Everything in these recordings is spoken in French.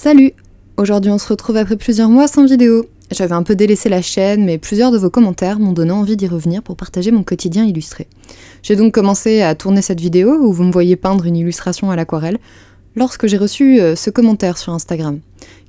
Salut! Aujourd'hui on se retrouve après plusieurs mois sans vidéo. J'avais un peu délaissé la chaîne, mais plusieurs de vos commentaires m'ont donné envie d'y revenir pour partager mon quotidien illustré. J'ai donc commencé à tourner cette vidéo où vous me voyez peindre une illustration à l'aquarelle, lorsque j'ai reçu ce commentaire sur Instagram,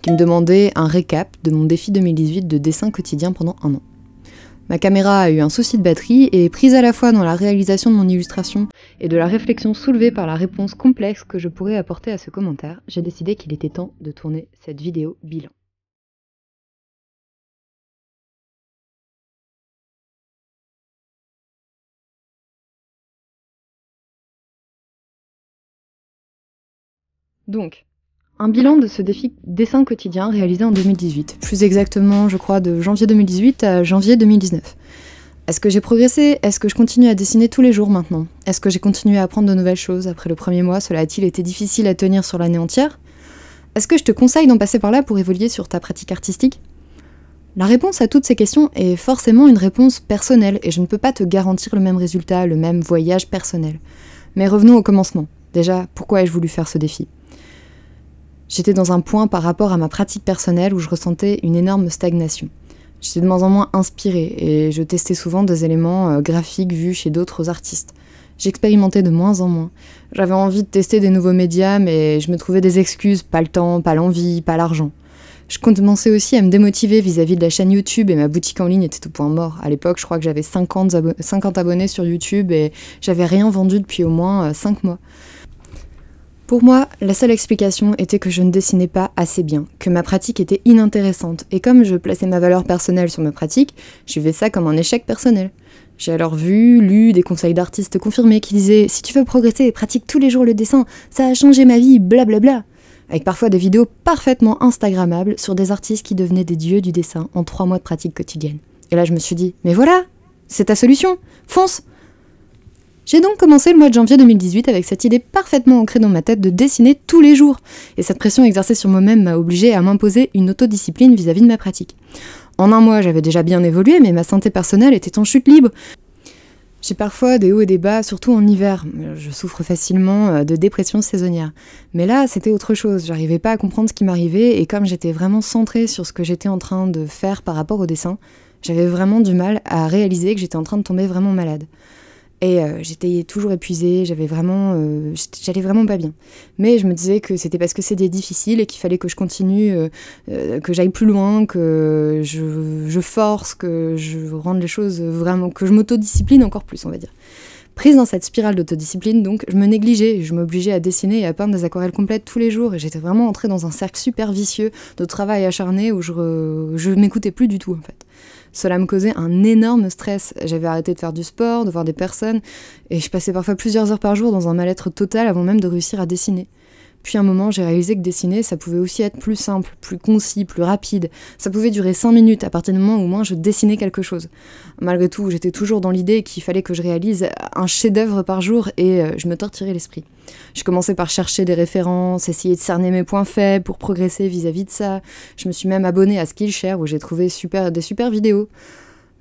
qui me demandait un récap de mon défi 2018 de dessin quotidien pendant un an. Ma caméra a eu un souci de batterie et prise à la fois dans la réalisation de mon illustration et de la réflexion soulevée par la réponse complexe que je pourrais apporter à ce commentaire, j'ai décidé qu'il était temps de tourner cette vidéo bilan. Donc, un bilan de ce défi dessin quotidien réalisé en 2018, plus exactement je crois de janvier 2018 à janvier 2019. Est-ce que j'ai progressé? Est-ce que je continue à dessiner tous les jours maintenant? Est-ce que j'ai continué à apprendre de nouvelles choses après le premier mois? Cela a-t-il été difficile à tenir sur l'année entière? Est-ce que je te conseille d'en passer par là pour évoluer sur ta pratique artistique? La réponse à toutes ces questions est forcément une réponse personnelle et je ne peux pas te garantir le même résultat, le même voyage personnel. Mais revenons au commencement. Déjà, pourquoi ai-je voulu faire ce défi? J'étais dans un point par rapport à ma pratique personnelle où je ressentais une énorme stagnation. J'étais de moins en moins inspirée et je testais souvent des éléments graphiques vus chez d'autres artistes. J'expérimentais de moins en moins. J'avais envie de tester des nouveaux médias, mais je me trouvais des excuses, pas le temps, pas l'envie, pas l'argent. Je commençais aussi à me démotiver vis-à-vis de la chaîne YouTube et ma boutique en ligne était au point mort. À l'époque, je crois que j'avais 50 abonnés sur YouTube et j'avais rien vendu depuis au moins 5 mois. Pour moi, la seule explication était que je ne dessinais pas assez bien, que ma pratique était inintéressante, et comme je plaçais ma valeur personnelle sur ma pratique, je vivais ça comme un échec personnel. J'ai alors lu des conseils d'artistes confirmés qui disaient « Si tu veux progresser, pratique tous les jours le dessin, ça a changé ma vie, blablabla », avec parfois des vidéos parfaitement instagrammables sur des artistes qui devenaient des dieux du dessin en 3 mois de pratique quotidienne. Et là je me suis dit « Mais voilà, c'est ta solution, fonce !» J'ai donc commencé le mois de janvier 2018 avec cette idée parfaitement ancrée dans ma tête de dessiner tous les jours. Et cette pression exercée sur moi-même m'a obligée à m'imposer une autodiscipline vis-à-vis de ma pratique. En un mois, j'avais déjà bien évolué, mais ma santé personnelle était en chute libre. J'ai parfois des hauts et des bas, surtout en hiver. Je souffre facilement de dépression saisonnière. Mais là, c'était autre chose. J'arrivais pas à comprendre ce qui m'arrivait, et comme j'étais vraiment centrée sur ce que j'étais en train de faire par rapport au dessin, j'avais vraiment du mal à réaliser que j'étais en train de tomber vraiment malade. Et j'étais toujours épuisée, j'allais vraiment pas bien. Mais je me disais que c'était parce que c'était difficile et qu'il fallait que je continue, que j'aille plus loin, que je force, que je rende les choses vraiment, que je m'autodiscipline encore plus, on va dire. Prise dans cette spirale d'autodiscipline, donc, je me négligeais, je m'obligeais à dessiner et à peindre des aquarelles complètes tous les jours, et j'étais vraiment entrée dans un cercle super vicieux de travail acharné où je m'écoutais plus du tout, en fait. Cela me causait un énorme stress. J'avais arrêté de faire du sport, de voir des personnes, et je passais parfois plusieurs heures par jour dans un mal-être total avant même de réussir à dessiner. Puis à un moment, j'ai réalisé que dessiner, ça pouvait aussi être plus simple, plus concis, plus rapide. Ça pouvait durer 5 minutes à partir du moment où au moins je dessinais quelque chose. Malgré tout, j'étais toujours dans l'idée qu'il fallait que je réalise un chef-d'œuvre par jour et je me torturais l'esprit. Je commençais par chercher des références, essayer de cerner mes points faibles pour progresser vis-à-vis de ça. Je me suis même abonnée à Skillshare où j'ai trouvé des super vidéos.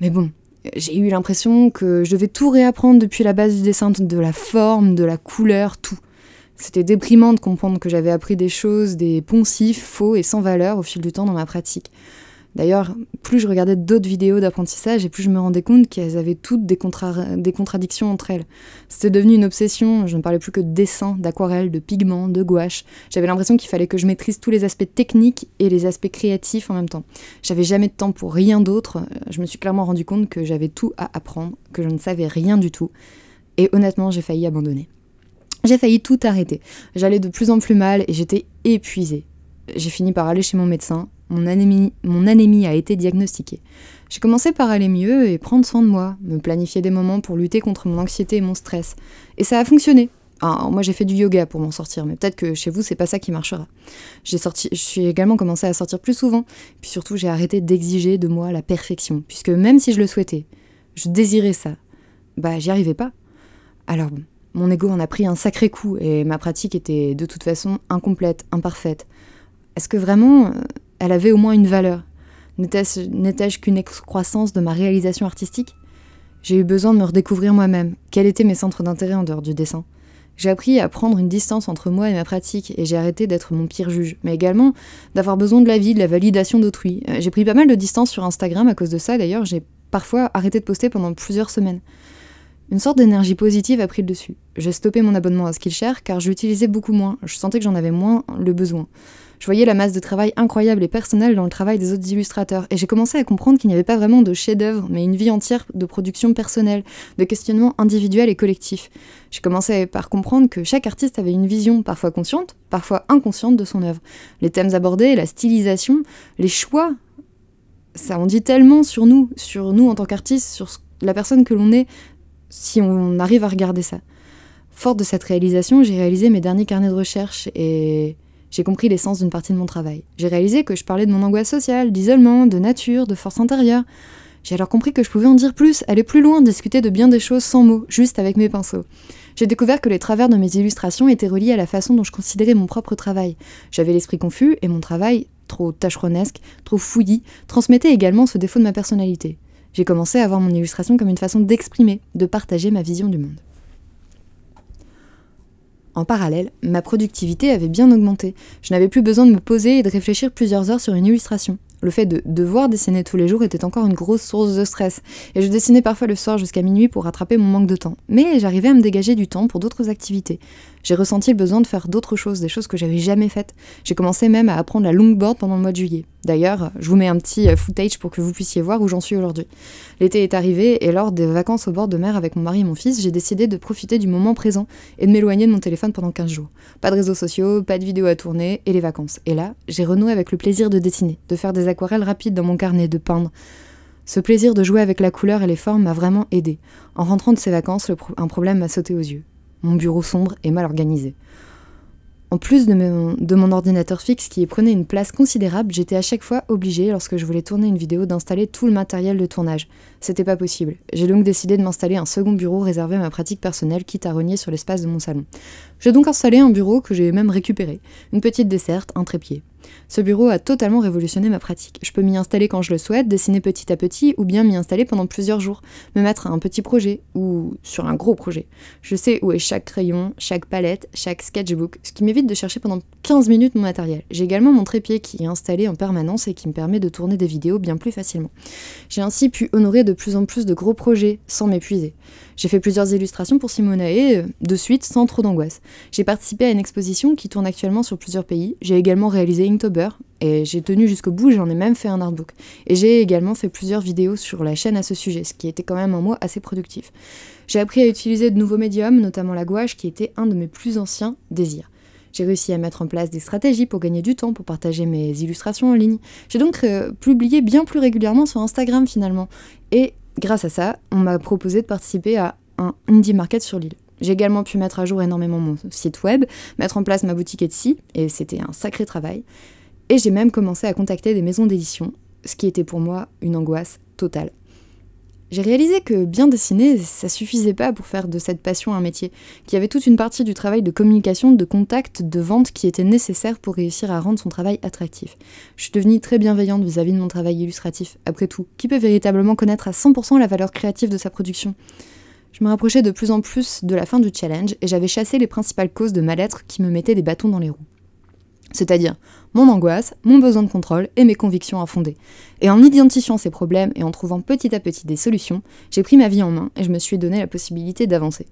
Mais bon, j'ai eu l'impression que je devais tout réapprendre depuis la base du dessin, de la forme, de la couleur, tout. C'était déprimant de comprendre que j'avais appris des choses, des poncifs, faux et sans valeur au fil du temps dans ma pratique. D'ailleurs, plus je regardais d'autres vidéos d'apprentissage et plus je me rendais compte qu'elles avaient toutes des contradictions entre elles. C'était devenu une obsession, je ne parlais plus que de dessin, d'aquarelle, de pigments, de gouache. J'avais l'impression qu'il fallait que je maîtrise tous les aspects techniques et les aspects créatifs en même temps. J'avais jamais de temps pour rien d'autre, je me suis clairement rendu compte que j'avais tout à apprendre, que je ne savais rien du tout. Et honnêtement, j'ai failli abandonner. J'ai failli tout arrêter. J'allais de plus en plus mal et j'étais épuisée. J'ai fini par aller chez mon médecin. Mon anémie a été diagnostiquée. J'ai commencé par aller mieux et prendre soin de moi, me planifier des moments pour lutter contre mon anxiété et mon stress. Et ça a fonctionné. Alors, moi j'ai fait du yoga pour m'en sortir, mais peut-être que chez vous c'est pas ça qui marchera. Je suis également commencé à sortir plus souvent, puis surtout j'ai arrêté d'exiger de moi la perfection, puisque même si je le souhaitais, je désirais ça, j'y arrivais pas. Alors bon. Mon ego en a pris un sacré coup et ma pratique était de toute façon incomplète, imparfaite. Est-ce que vraiment elle avait au moins une valeur? N'étais-je qu'une excroissance de ma réalisation artistique? J'ai eu besoin de me redécouvrir moi-même. Quels étaient mes centres d'intérêt en dehors du dessin? J'ai appris à prendre une distance entre moi et ma pratique, et j'ai arrêté d'être mon pire juge, mais également d'avoir besoin de l'avis, de la validation d'autrui. J'ai pris pas mal de distance sur Instagram à cause de ça, d'ailleurs j'ai parfois arrêté de poster pendant plusieurs semaines. Une sorte d'énergie positive a pris le dessus. J'ai stoppé mon abonnement à Skillshare car je l'utilisais beaucoup moins, je sentais que j'en avais moins le besoin. Je voyais la masse de travail incroyable et personnelle dans le travail des autres illustrateurs, et j'ai commencé à comprendre qu'il n'y avait pas vraiment de chef-d'œuvre, mais une vie entière de production personnelle, de questionnement individuel et collectif. J'ai commencé par comprendre que chaque artiste avait une vision, parfois consciente, parfois inconsciente de son œuvre. Les thèmes abordés, la stylisation, les choix, ça en dit tellement sur nous en tant qu'artistes, sur la personne que l'on est, si on arrive à regarder ça. Forte de cette réalisation, j'ai réalisé mes derniers carnets de recherche et j'ai compris l'essence d'une partie de mon travail. J'ai réalisé que je parlais de mon angoisse sociale, d'isolement, de nature, de force intérieure. J'ai alors compris que je pouvais en dire plus, aller plus loin, discuter de bien des choses sans mots, juste avec mes pinceaux. J'ai découvert que les travers de mes illustrations étaient reliés à la façon dont je considérais mon propre travail. J'avais l'esprit confus et mon travail, trop tâcheronesque, trop fouillis, transmettait également ce défaut de ma personnalité. J'ai commencé à voir mon illustration comme une façon d'exprimer, de partager ma vision du monde. En parallèle, ma productivité avait bien augmenté. Je n'avais plus besoin de me poser et de réfléchir plusieurs heures sur une illustration. Le fait de devoir dessiner tous les jours était encore une grosse source de stress, et je dessinais parfois le soir jusqu'à minuit pour rattraper mon manque de temps. Mais j'arrivais à me dégager du temps pour d'autres activités. J'ai ressenti le besoin de faire d'autres choses, des choses que j'avais jamais faites. J'ai commencé même à apprendre la longboard pendant le mois de juillet. D'ailleurs, je vous mets un petit footage pour que vous puissiez voir où j'en suis aujourd'hui. L'été est arrivé, et lors des vacances au bord de mer avec mon mari et mon fils, j'ai décidé de profiter du moment présent et de m'éloigner de mon téléphone pendant 15 jours. Pas de réseaux sociaux, pas de vidéos à tourner, et les vacances. Et là, j'ai renoué avec le plaisir de dessiner, de faire des aquarelles rapides dans mon carnet, de peindre. Ce plaisir de jouer avec la couleur et les formes m'a vraiment aidé. En rentrant de ces vacances, un problème m'a sauté aux yeux. Mon bureau sombre et mal organisé. En plus de mon ordinateur fixe qui y prenait une place considérable, j'étais à chaque fois obligée, lorsque je voulais tourner une vidéo, d'installer tout le matériel de tournage. C'était pas possible. J'ai donc décidé de m'installer un second bureau réservé à ma pratique personnelle, quitte à rogner sur l'espace de mon salon. J'ai donc installé un bureau que j'ai même récupéré. Une petite desserte, un trépied. Ce bureau a totalement révolutionné ma pratique. Je peux m'y installer quand je le souhaite, dessiner petit à petit, ou bien m'y installer pendant plusieurs jours, me mettre à un petit projet, ou sur un gros projet. Je sais où est chaque crayon, chaque palette, chaque sketchbook, ce qui m'évite de chercher pendant 15 minutes mon matériel. J'ai également mon trépied qui est installé en permanence et qui me permet de tourner des vidéos bien plus facilement. J'ai ainsi pu honorer de plus en plus de gros projets sans m'épuiser. J'ai fait plusieurs illustrations pour Simonae, de suite, sans trop d'angoisse. J'ai participé à une exposition qui tourne actuellement sur plusieurs pays. J'ai également réalisé Inktober, et j'ai tenu jusqu'au bout, j'en ai même fait un artbook. Et j'ai également fait plusieurs vidéos sur la chaîne à ce sujet, ce qui était quand même un mois assez productif. J'ai appris à utiliser de nouveaux médiums, notamment la gouache, qui était un de mes plus anciens désirs. J'ai réussi à mettre en place des stratégies pour gagner du temps, pour partager mes illustrations en ligne. J'ai donc publié bien plus régulièrement sur Instagram finalement. Et grâce à ça, on m'a proposé de participer à un indie market sur l'île. J'ai également pu mettre à jour énormément mon site web, mettre en place ma boutique Etsy, et c'était un sacré travail. Et j'ai même commencé à contacter des maisons d'édition, ce qui était pour moi une angoisse totale. J'ai réalisé que bien dessiner, ça suffisait pas pour faire de cette passion un métier, qu'il y avait toute une partie du travail de communication, de contact, de vente qui était nécessaire pour réussir à rendre son travail attractif. Je suis devenue très bienveillante vis-à-vis de mon travail illustratif. Après tout, qui peut véritablement connaître à 100% la valeur créative de sa production ? Je me rapprochais de plus en plus de la fin du challenge et j'avais chassé les principales causes de mal-être qui me mettaient des bâtons dans les roues. C'est-à-dire mon angoisse, mon besoin de contrôle et mes convictions infondées. Et en identifiant ces problèmes et en trouvant petit à petit des solutions, j'ai pris ma vie en main et je me suis donné la possibilité d'avancer.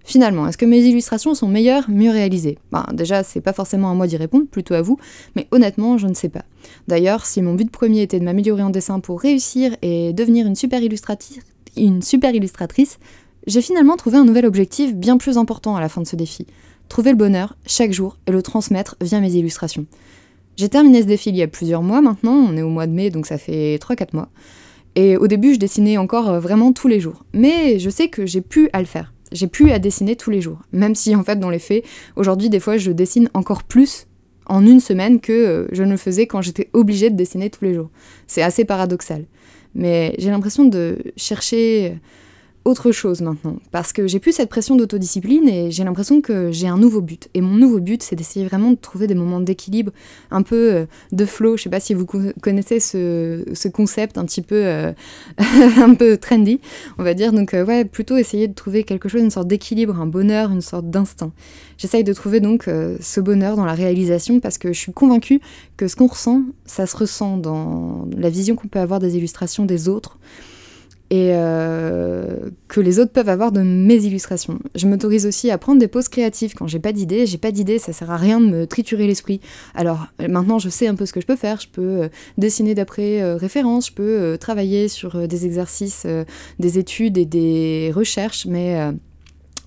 Finalement, est-ce que mes illustrations sont meilleures, mieux réalisées ? Déjà, c'est pas forcément à moi d'y répondre, plutôt à vous, mais honnêtement, je ne sais pas. D'ailleurs, si mon but premier était de m'améliorer en dessin pour réussir et devenir une super illustratrice, j'ai finalement trouvé un nouvel objectif bien plus important à la fin de ce défi. Trouver le bonheur chaque jour et le transmettre via mes illustrations. J'ai terminé ce défi il y a plusieurs mois maintenant, on est au mois de mai donc ça fait 3-4 mois. Et au début je dessinais encore vraiment tous les jours. Mais je sais que j'ai pu à le faire. J'ai pu à dessiner tous les jours. Même si en fait dans les faits, aujourd'hui des fois je dessine encore plus en une semaine que je ne le faisais quand j'étais obligée de dessiner tous les jours. C'est assez paradoxal. Mais j'ai l'impression de chercher autre chose maintenant, parce que j'ai plus cette pression d'autodiscipline et j'ai l'impression que j'ai un nouveau but. Et mon nouveau but, c'est d'essayer vraiment de trouver des moments d'équilibre, un peu de flow. Je sais pas si vous connaissez ce concept un petit peu, un peu trendy, on va dire. Donc ouais, plutôt essayer de trouver quelque chose, une sorte d'équilibre, un bonheur, une sorte d'instinct. J'essaye de trouver donc ce bonheur dans la réalisation parce que je suis convaincue que ce qu'on ressent, ça se ressent dans la vision qu'on peut avoir des illustrations des autres, et que les autres peuvent avoir de mes illustrations. Je m'autorise aussi à prendre des pauses créatives quand j'ai pas d'idée, ça sert à rien de me triturer l'esprit. Alors maintenant je sais un peu ce que je peux faire, je peux dessiner d'après référence, je peux travailler sur des exercices, des études et des recherches, mais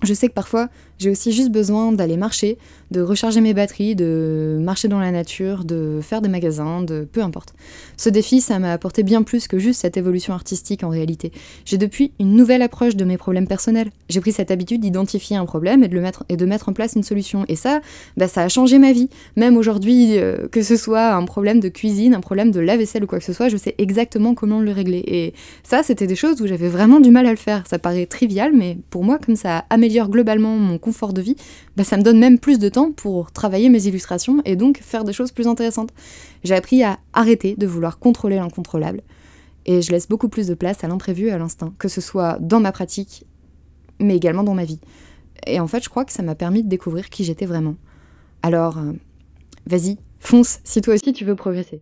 je sais que parfois j'ai aussi juste besoin d'aller marcher, de recharger mes batteries, de marcher dans la nature, de faire des magasins, peu importe. Ce défi, ça m'a apporté bien plus que juste cette évolution artistique en réalité. J'ai depuis une nouvelle approche de mes problèmes personnels. J'ai pris cette habitude d'identifier un problème et de mettre en place une solution. Et ça, ça a changé ma vie. Même aujourd'hui, que ce soit un problème de cuisine, un problème de lave-vaisselle ou quoi que ce soit, je sais exactement comment le régler. Et ça, c'était des choses où j'avais vraiment du mal à le faire. Ça paraît trivial, mais pour moi, comme ça améliore globalement mon confort de vie, ça me donne même plus de temps pour travailler mes illustrations et donc faire des choses plus intéressantes. J'ai appris à arrêter de vouloir contrôler l'incontrôlable et je laisse beaucoup plus de place à l'imprévu et à l'instinct, que ce soit dans ma pratique, mais également dans ma vie. Et en fait, je crois que ça m'a permis de découvrir qui j'étais vraiment. Alors, vas-y, fonce si toi aussi tu veux progresser.